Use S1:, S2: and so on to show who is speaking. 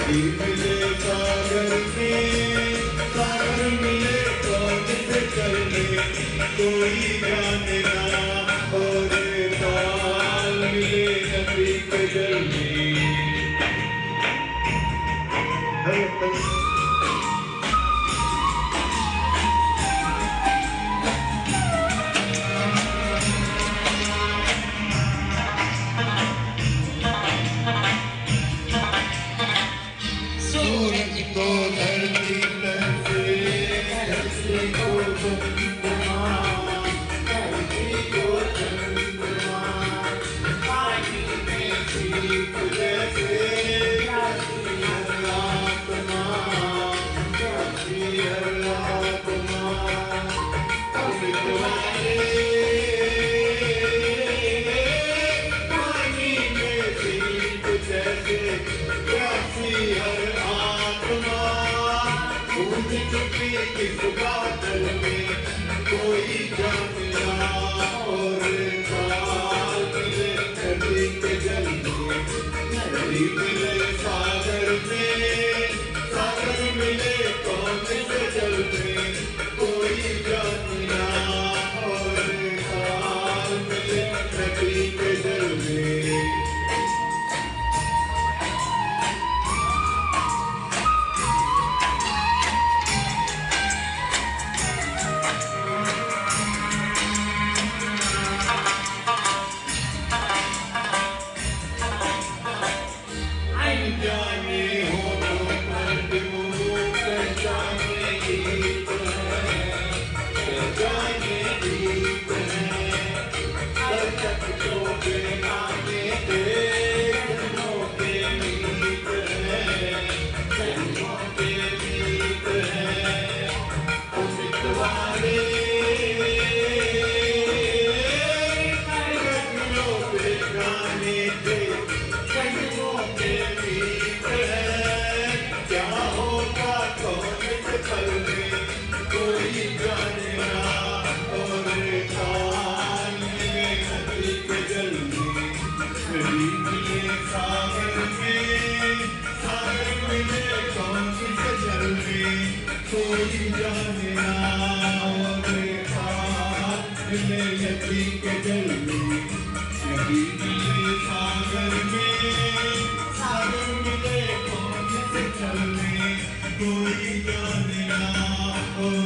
S1: नदी मिले सागर में, सागर मिले कौन से जल में, कोई जाने ना। और ताल मिले नदी के जल में। सूरज को धरती लहसे, धरती को चंद्रमा, धरती को चंद्रमा, पानी में दीप जैसे जाती हर आत्मा, जाती हर आत्मा। अमृत वाले पानी में दीप जैसे जाती हर आत्मा। बूंद चुपी किस बादल में, कोई जाने ना। और ताल मिले नदी के जल में, नदी मिले सागर में, सागर मिले कौन से जल में, कोई जाने ना। और ताल मिले नदी के जल में। जाने हो तो मर्द मुँह पहचाने गीत है, पहचाने गीत है। दर्शक जो बेगाने देखनों के मीत है, जन्मों के मीत है। अमृत वाले देखनों बेगाने थे, जन्मों के मीत है। क्या होगा कौन से पल में, कोई जाने ना। और ताल मिले नदी के जल में, नदी मिले सागर में, सागर मिले कौन से जल में, कोई जाने ना। और ताल मिले नदी के जल में, नदी मिले सागर में, सागर मिले कौन से जल में, कोई जाने ना। और